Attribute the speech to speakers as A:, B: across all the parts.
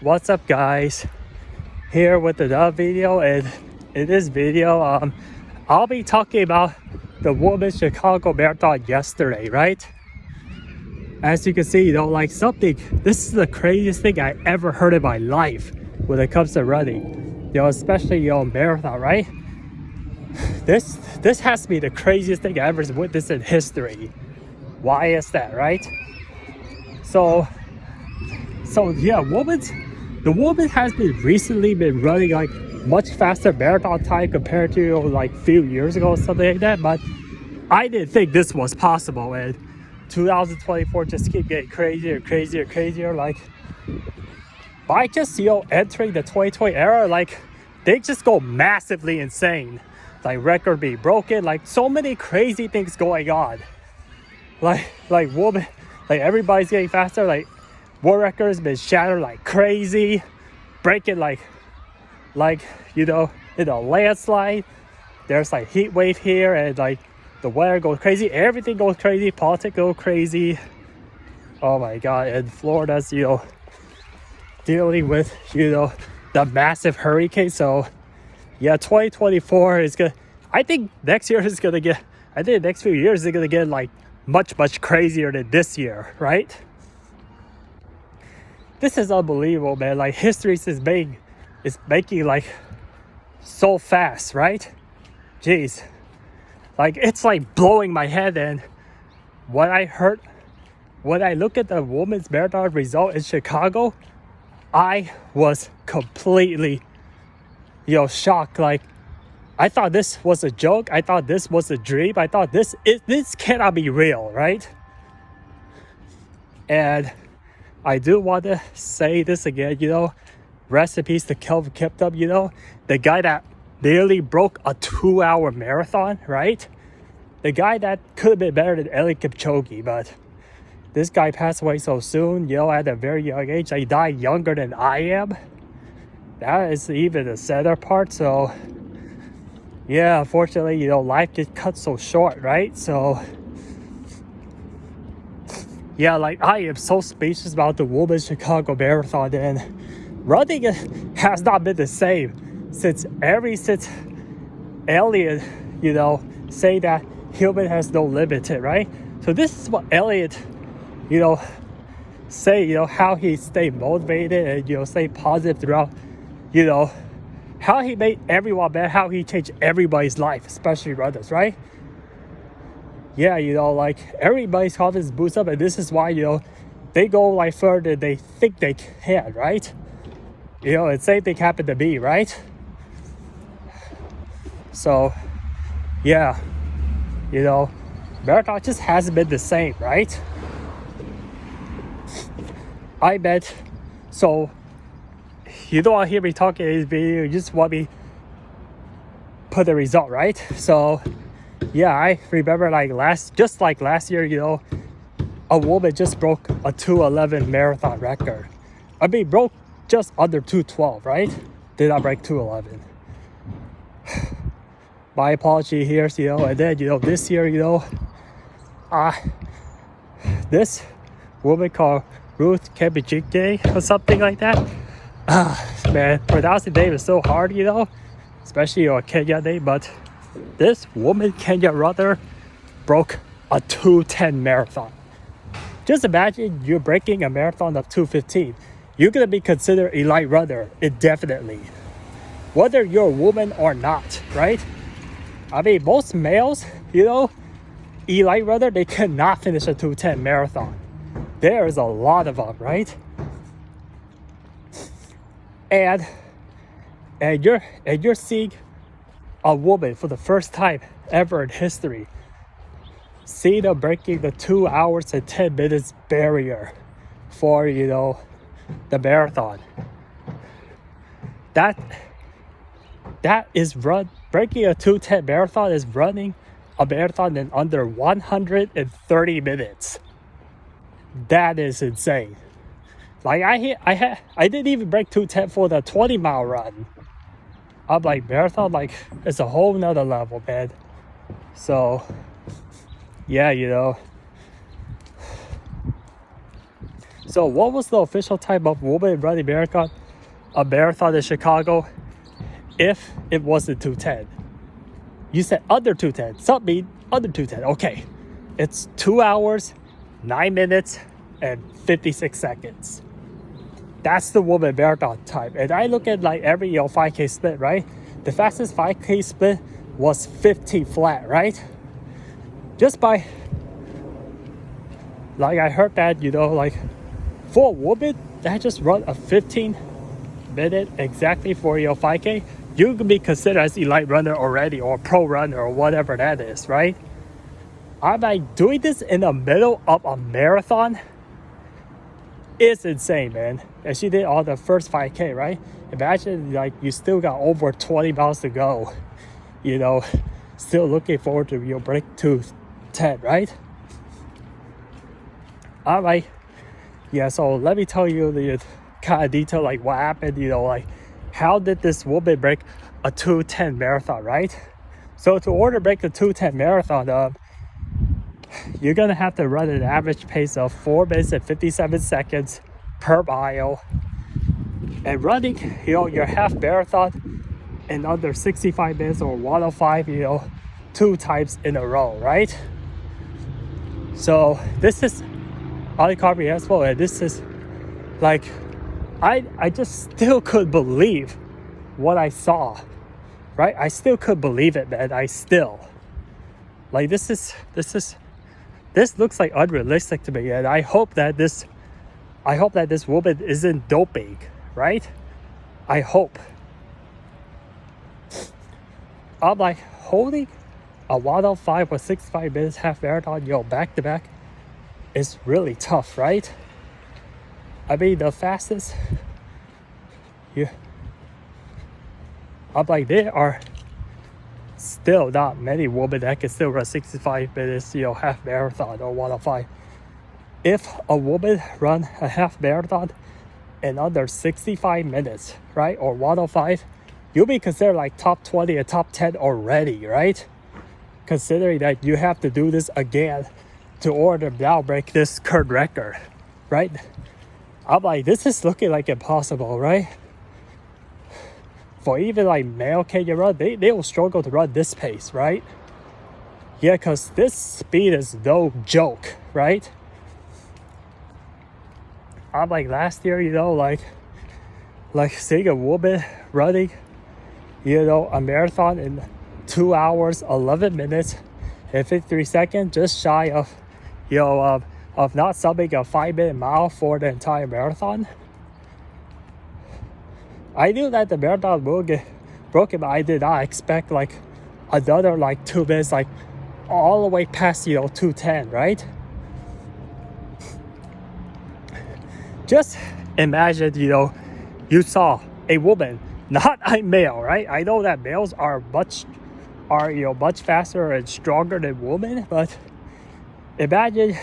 A: What's up, guys? Here with another video, and in this video, I'll be talking about the Women's Chicago Marathon yesterday, right? As you can see, this is the craziest thing I ever heard in my life when it comes to running, especially marathon, right? This has to be the craziest thing I ever witnessed in history. Why is that, right? So yeah, the woman has recently been running like much faster marathon time compared to like few years ago or something like that. But I didn't think this was possible, and 2024 just keep getting crazier. Like by just entering the 2020 era, like they just go massively insane. Like record being broken, like so many crazy things going on. Like woman, like everybody's getting faster. Like world records been shattered like crazy, breaking like in a landslide. There's like heat wave here, and like the weather goes crazy, everything goes crazy, politics go crazy. Oh my god. And Florida's dealing with the massive hurricane. So yeah, 2024 is good. I think next few years is gonna get like much crazier than this year, right? This is unbelievable, man. Like history is making like so fast, right? Jeez. Like it's like blowing my head. And when I look at the women's marathon result in Chicago, I was completely shocked. Like I thought this was a joke. I thought this was a dream. I thought this cannot be real, right? And I do want to say this again, rest in peace to Kelvin Kiptum, the guy that nearly broke a 2-hour marathon, right? The guy that could have been better than Eliud Kipchoge, but this guy passed away so soon, at a very young age. He died younger than I am. That is even the sadder part. So yeah, unfortunately, life gets cut so short, right? So yeah, like I am so speechless about the Women's Chicago Marathon, and running has not been the same since Eliud, say that human has no limit, right? So this is what Eliud, say, how he stayed motivated and, stay positive throughout, how he made everyone better, how he changed everybody's life, especially runners, right? Yeah, like everybody's confidence boosts up, and this is why, they go like further than they think they can, right? And same thing happened to me, right? So, yeah, marathon just hasn't been the same, right? I bet. So, you don't want to hear me talking in this video, you just want me put the result, right? So, yeah, I remember last year, a woman just broke a 2:11 marathon record. I mean, broke just under 2:12, right? Did not break 2:11. My apology here, and then, this year, this woman called Ruth Kebijigye or something like that. Man, pronouncing the name is so hard, especially a Kenya name, but this woman, Kenya runner, broke a 2:10 marathon. Just imagine you're breaking a marathon of 2:15. You're going to be considered a light runner indefinitely, whether you're a woman or not, right? I mean, most males, elite runner, they cannot finish a 2:10 marathon. There is a lot of them, right? And you're seeing a woman for the first time ever in history, see them breaking the 2 hours and 10 minutes barrier for the marathon. That is breaking a 2:10 marathon is running a marathon in under 130 minutes. That is insane. Like I didn't even break 2:10 for the 20-mile run. I'm like, marathon, like it's a whole nother level, man. So yeah, So what was the official time of woman running a marathon in Chicago if it wasn't 2:10? You said under 2:10. Some mean under 2:10. Okay. It's 2 hours, 9 minutes, and 56 seconds. That's the woman marathon time. And I look at like every 5K split, right? The fastest 5K split was 15 flat, right? Just by, like I heard that, like for a woman that just run a 15-minute exactly for 5K, you can be considered as elite runner already or pro runner or whatever that is, right? I'm like, doing this in the middle of a marathon is insane, man. And she did all the first 5K, right? Imagine like you still got over 20 miles to go, still looking forward to your break to 10, right? I'm like, yeah, so let me tell you the kind of detail, like what happened, like how did this woman break a 2:10 marathon, right? So to order break the 2:10 marathon, you're gonna have to run an average pace of 4 minutes and 57 seconds per mile, and running, your half marathon in under 65 minutes or 105, 2 times in a row, right? So this is incomprehensible, and this is like, I just still couldn't believe what I saw, right? I still couldn't believe it, man. I still, like, this looks like unrealistic to me, and I hope that this woman isn't doping, right? I hope. I'm like, holding a 105 or 65 minutes half marathon, back to back is really tough, right? I mean, the fastest, I'm like, there are still not many women that can still run 65 minutes, half marathon or 105. If a woman run a half marathon in under 65 minutes, right, or 105, you'll be considered like top 20 and top 10 already, right? Considering that you have to do this again to order now break this current record, right? I'm like, this is looking like impossible, right? For even like male Kenyan run, they will struggle to run this pace, right? Yeah, because this speed is no joke, right? I'm like, last year, like seeing a woman running, a marathon in 2 hours, 11 minutes, and 53 seconds, just shy of, of not subbing a 5-minute mile for the entire marathon. I knew that the marathon will get broken, but I did not expect like another like 2 minutes, like all the way past 2:10, right? Just imagine, you saw a woman, not a male, right? I know that males are much faster and stronger than women, but imagine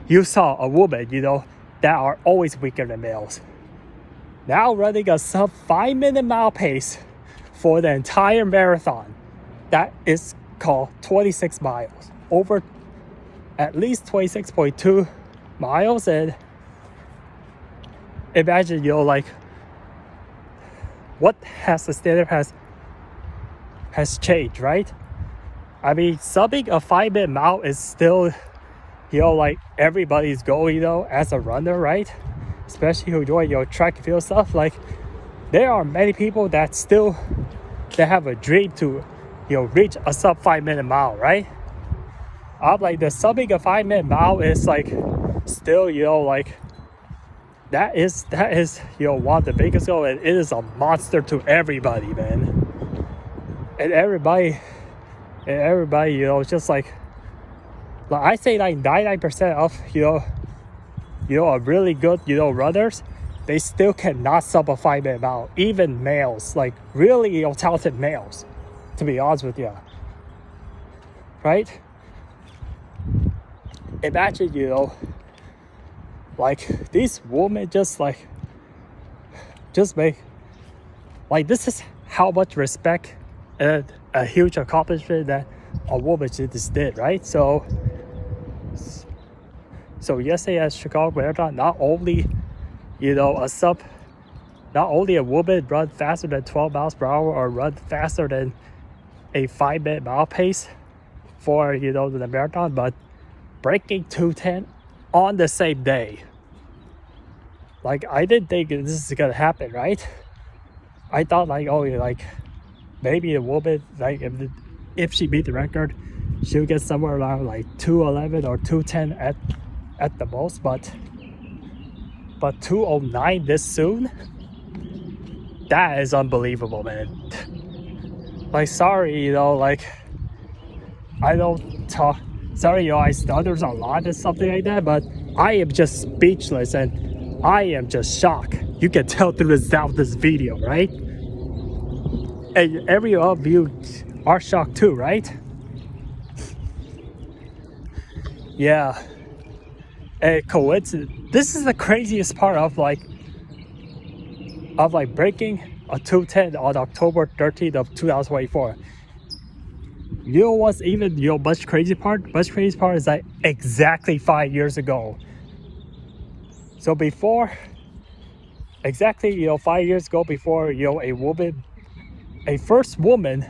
A: you saw a woman, that are always weaker than males, now running a sub 5-minute mile pace for the entire marathon. That is called 26 miles, over at least 26.2 miles. And imagine, like, what has the standard has changed, right? I mean, subbing a 5-minute mile is still, like everybody's goal, as a runner, right? Especially who join track and field stuff. Like, there are many people that have a dream to, reach a sub 5-minute mile, right? I'm like, the subbing a 5-minute mile is like still, like, that is one of the biggest goals, and it is a monster to everybody, man. And everybody, just like I say, like 99% of a really good runners, they still cannot sub a 5-minute mile. Even males, like really talented males, to be honest with you, right? Imagine, like these women just make, like, this is how much respect and a huge accomplishment that a woman just did, right? So So yesterday at Chicago Marathon, not only a woman run faster than 12 miles per hour or run faster than a 5-minute mile pace for the marathon, but breaking 2:10 on the same day. Like, I didn't think this is gonna happen, right? I thought maybe a woman, if she beat the record, she'll get somewhere around 2:11 or 2:10 at the most, but 2:09 this soon, that is unbelievable, man. Sorry, I don't talk. Sorry, I stutter a lot and something like that, but I am just speechless and I am just shocked. You can tell through the sound of this video, right? And every of you are shocked too, right? Yeah. A coincidence. This is the craziest part of breaking a 2:10 on October 13th of 2024. You know what's even much crazy part? Much crazy part is exactly 5 years ago. So before, exactly 5 years ago, before a first woman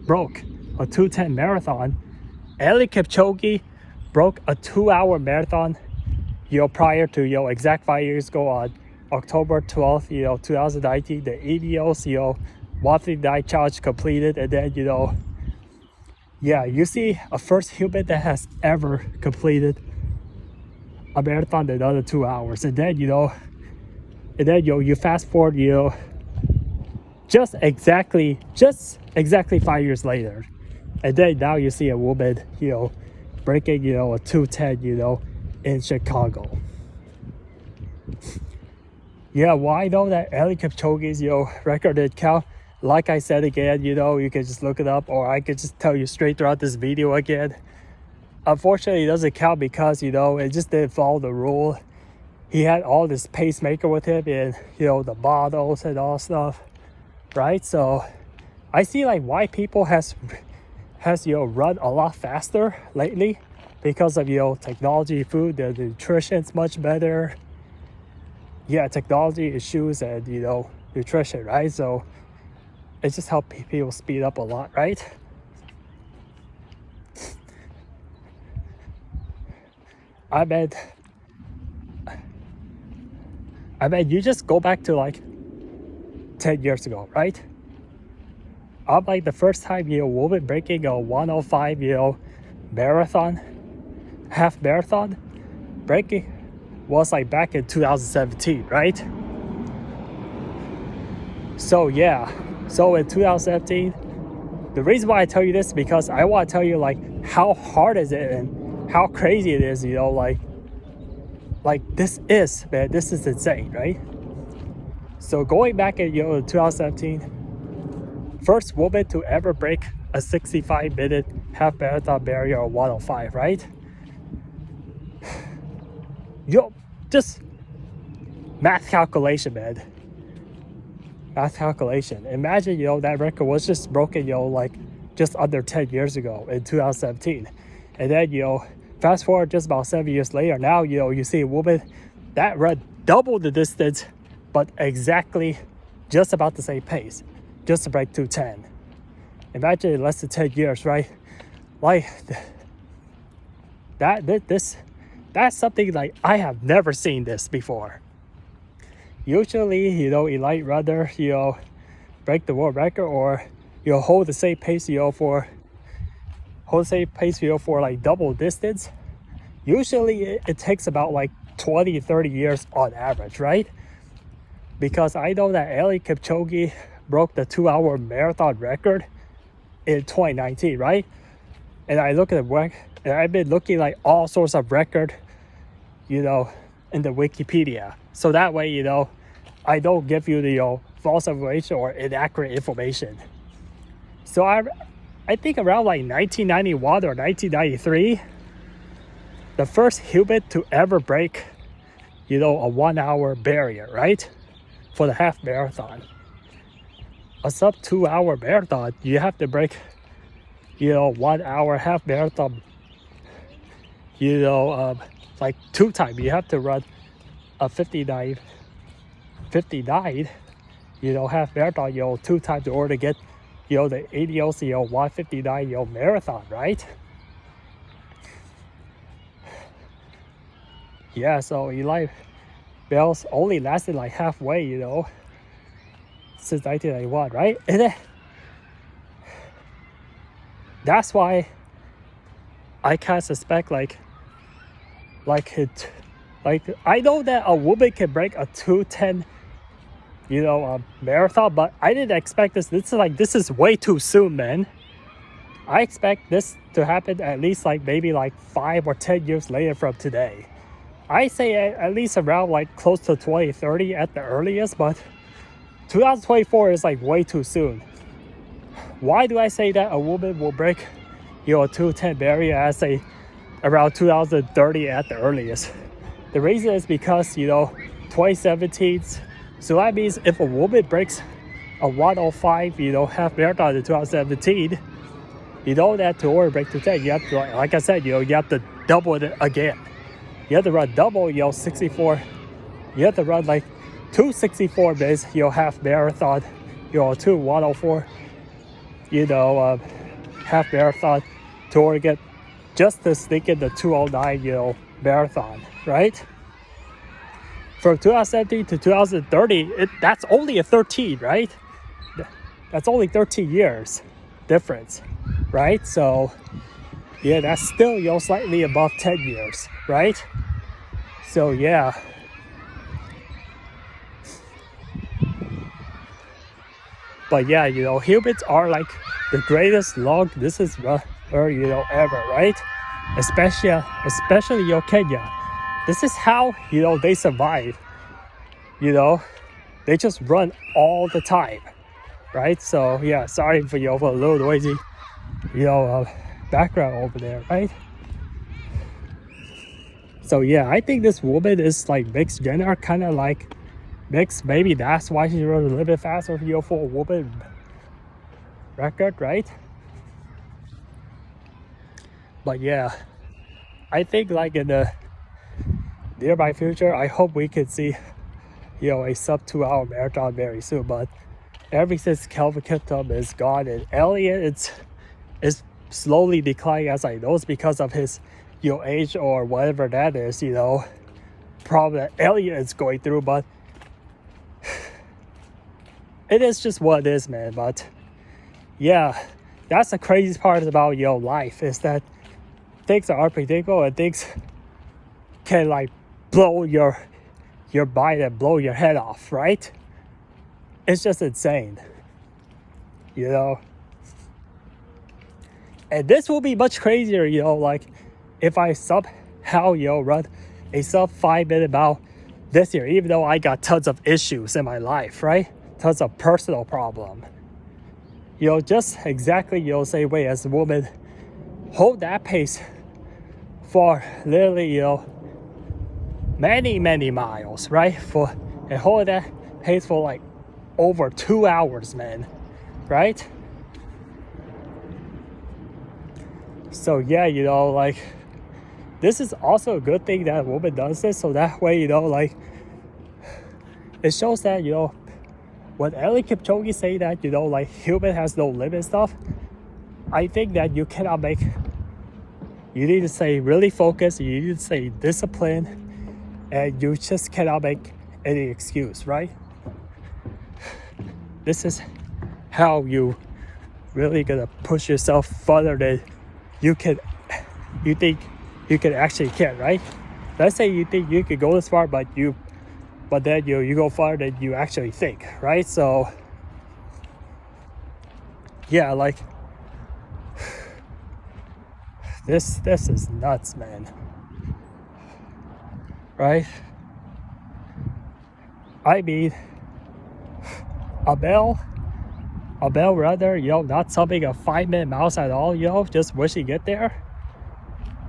A: broke a 2:10 marathon, Eliud Kipchoge broke a 2-hour marathon prior to exact 5 years ago on October 12th 2019. The Ineos 139 challenge completed, and then you see a first human that has ever completed a marathon in under 2 hours, and then you fast forward just exactly 5 years later, and then now you see a woman breaking a 2:10 in Chicago. Yeah, well, I know that Eliud Kipchoge's record did count. Like I said again, you can just look it up, or I could just tell you straight throughout this video again. Unfortunately, it doesn't count because it just didn't follow the rule. He had all this pacemaker with him, and the models and all stuff, right? So I see why people has run a lot faster lately, because of technology, food, the nutrition's much better. Yeah, technology, issues, and nutrition, right? So it just helped people speed up a lot, right? I bet you just go back to 10 years ago, right? I'm the first time woman breaking a 1:05 marathon, half marathon breaking was back in 2017, right? So yeah, so in 2017, the reason why I tell you this is because I want to tell you how hard is it and how crazy it is, this is, man, this is insane, right? So going back in 2017, first woman to ever break a 65-minute half marathon barrier of 1:05, right? Just math calculation, man. Math calculation. Imagine, that record was just broken, just under 10 years ago in 2017. And then, fast forward just about 7 years later, now, you see a woman that run double the distance, but exactly just about the same pace, just to break 2:10. Imagine in less than 10 years, right? That's something I have never seen this before. Usually, elite runner, break the world record, or hold the same pace, for double distance. Usually, it takes about 20, 30 years on average, right? Because I know that Eliud Kipchoge broke the 2-hour marathon record in 2019, right? And I look at the and I've been looking all sorts of record, in the Wikipedia. So that way, I don't give you the false information or inaccurate information. So I think around 1991 or 1993, the first human to ever break, a 1-hour barrier, right? For the half marathon. A sub 2-hour marathon, you have to break, 1 hour half marathon. you know, like 2 times. You have to run a 59, you know, half marathon, you know, 2 times in order to get, you know, the ADOC, you know, 159, you know, marathon, right? Yeah, so Eli Bell's only lasted like halfway, you know, since 1991, right? And then, that's why I kind of suspect like I know that a woman can break a 2:10, you know, marathon, but I didn't expect this. This is way too soon, man. I expect this to happen at least like maybe like 5 or 10 years later from today. I say at least around like close to 2030 at the earliest, but 2024 is like way too soon. Why do I say that a woman will break, you know, a 2:10 barrier? I say around 2030 at the earliest. The reason is because, you know, 2017. So that means if a woman breaks a 1:05, you know, half marathon in 2017, you know that to order break 2:10, you have to, like I said, you know, you have to double it again. You have to run double, you know, 64. You have to run like 2:64 minutes, you know, half marathon, you know, 1:04, you know, half marathon to order get just to sneak in the 2:09, you know, marathon, right? From 2017 to 2030, that's only a 13, right? That's only 13 years difference, right? So, yeah, that's still, you know, slightly above 10 years, right? So, yeah. But yeah, you know, humans are like the greatest long distance runner, you know, ever, right? Especially, you know, Kenya. This is how, you know, they survive. You know, they just run all the time, right? So yeah, sorry for, you know, for a little noisy, you know, background over there, right? So yeah, I think this woman is like mixed gender, kind of like mixed. Maybe that's why she runs a little bit faster, you know, for a woman record, right? But yeah, I think like in the nearby future, I hope we can see, you know, a sub 2-hour marathon very soon. But ever since Kelvin Kiptum is gone and Elliott is slowly declining, as I know, it's because of his, you know, age or whatever that is, you know, problem that Elliott is going through. But it is just what it is, man. But yeah, that's the craziest part about, you know, life, is that things are unpredictable and things can like blow your mind and blow your head off, right? It's just insane, you know. And this will be much crazier, you know, like if I somehow, you know, run a sub 5-minute mile this year, even though I got tons of issues in my life, right? Tons of personal problem. You know, just exactly, you know, same way as a woman, hold that pace for literally, you know, many miles, right? And hold that pace for like over 2 hours, man, right? So yeah, you know, like this is also a good thing that a woman does this, so that way, you know, like it shows that, you know, when Eliud Kipchoge say that, you know, like human has no limit stuff, I think that you cannot make, you need to stay really focused, you need to stay disciplined, and you just cannot make any excuse, right? This is how you really gonna push yourself further than you think you can actually can, right? Let's say you think you could go this far, but then you go farther than you actually think, right? So yeah, like this is nuts, man, right? I mean, a bell runner, you know, not something a 5-minute miles at all, you know, just wish you get there.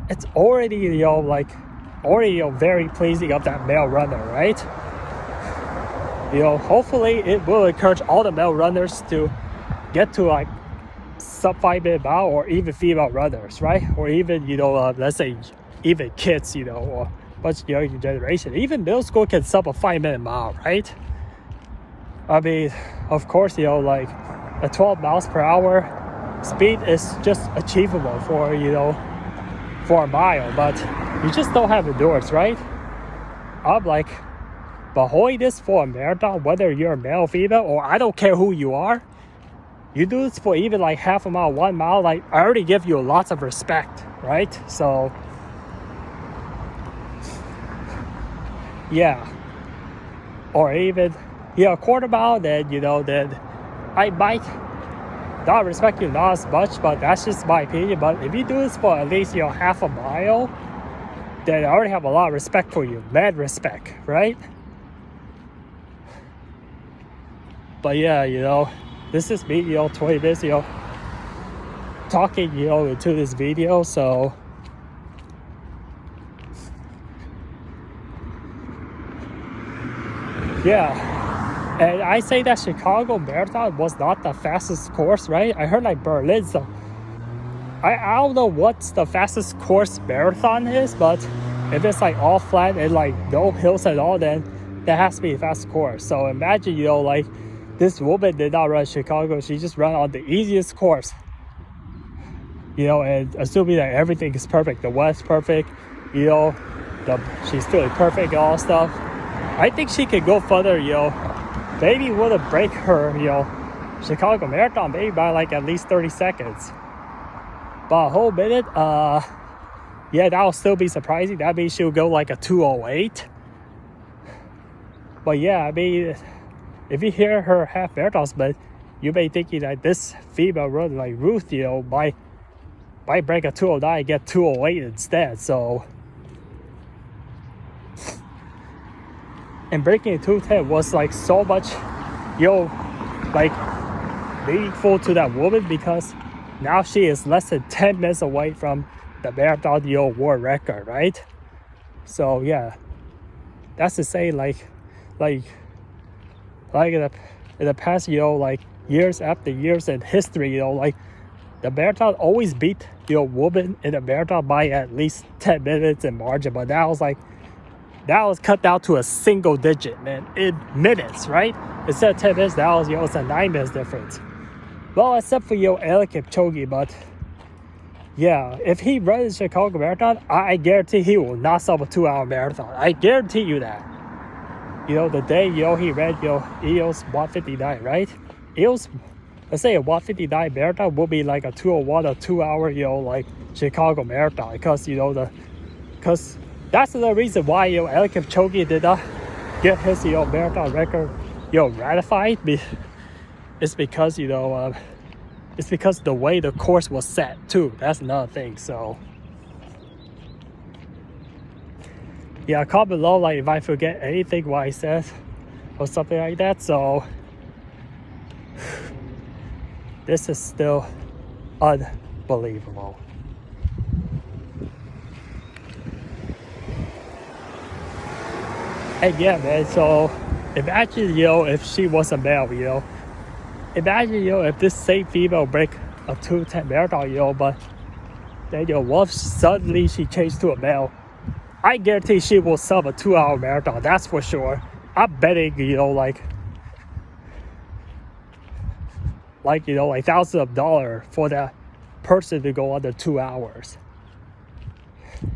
A: It's already, you know, like already, you know, very pleasing of that male runner, right? You know, hopefully it will encourage all the male runners to get to like sub 5-minute mile, or even female runners, right? Or even, you know, let's say even kids, or much younger generation. Even middle school can sub a 5-minute mile, right? I mean, of course, like a 12 miles per hour speed is just achievable for for a mile, but you just don't have endurance, right? I'm like, but holding this for a marathon, whether you're a male or female, or I don't care who you are, you do this for even like half a mile, 1 mile, like I already give you lots of respect, right? So yeah, or even a quarter mile, then then I might not respect you not as much, but that's just my opinion. But if you do this for at least half a mile, then I already have a lot of respect for you, mad respect, right? But yeah, this is me, 20 minutes, talking, into this video. So yeah. And I say that Chicago Marathon was not the fastest course, right? I heard like Berlin, so I don't know what's the fastest course marathon is, but if it's like all flat and like no hills at all, then that has to be a fast course. So imagine, like this woman did not run Chicago, she just ran on the easiest course. And assuming that everything is perfect, the weather's perfect, she's feeling perfect and all stuff. I think she could go further, maybe wouldn't break her, Chicago Marathon maybe by like at least 30 seconds. But a whole minute, that'll still be surprising. That means she'll go like a 2:08. But yeah, I mean, if you hear her half marathons, but you may thinking that this female runner like Ruth, might break a 2:09 and get 2:08 instead. So, and breaking a 2:10 was like so much, like meaningful to that woman, because now she is less than 10 minutes away from the marathon world record, right? So yeah, that's to say, like in the past, like years after years in history, like the marathon always beat woman in the marathon by at least 10 minutes in margin. But that was cut down to a single digit, man, in minutes, right? Instead of 10 minutes, that was it's a 9 minutes difference. Well, except for Eliud Kipchoge, but yeah, if he runs Chicago Marathon, I guarantee he will not sub a 2-hour marathon. I guarantee you that. The day he ran EOS 159, right? EOS, let's say a 159 marathon will be like a 2:01 or 2-hour like Chicago Marathon, because because that's the reason why Eliud Kipchoge did not get his marathon record ratified. It's because it's because the way the course was set too. That's another thing. So yeah, comment below like if I forget anything what I said or something like that. So this is still unbelievable. And yeah, man, so imagine if she was a male, imagine if this same female break a 2:10 marathon, but then once suddenly she changed to a male, I guarantee she will sub a 2-hour marathon. That's for sure. I'm betting like thousands of dollars for that person to go under 2 hours.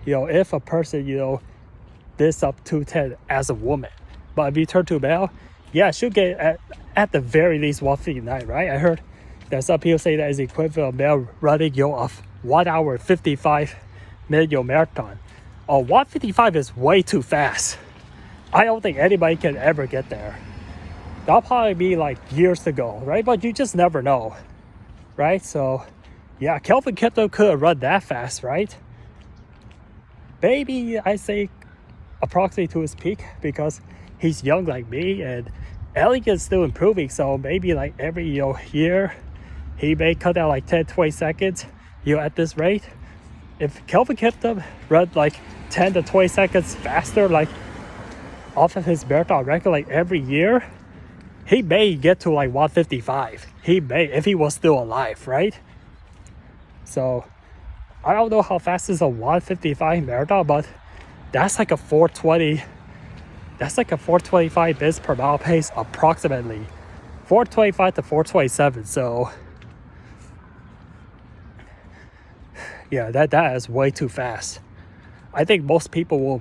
A: If a person did sub 2:10 as a woman, but if you turn to a male, yeah, she'll get at the very least 1:59, right? I heard that some people say that is equivalent of male running of 1 hour 55-minute marathon. 1:55 is way too fast. I don't think anybody can ever get there. That'll probably be like years to go, right? But you just never know, right? So yeah, Kelvin Kiptum could have run that fast, right? Maybe I say approximately to his peak, because he's young like me, and Eliud is still improving. So maybe like every year he may cut out like 10-20 seconds at this rate. If Kelvin Kiptum run like 10 to 20 seconds faster, like off of his marathon record, like every year, he may get to like 1:55. He may, if he was still alive, right? So I don't know how fast is a 155 marathon, but that's like a 420. That's like a 425 bits per mile pace approximately. 425 to 427. So yeah, that is way too fast. I think most people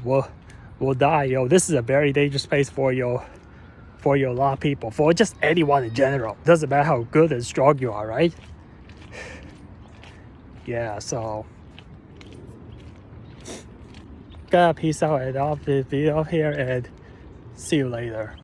A: will die. This is a very dangerous place for a lot of people, for just anyone in general. Doesn't matter how good and strong you are, right? Yeah, so gotta peace out and off this video here, and see you later.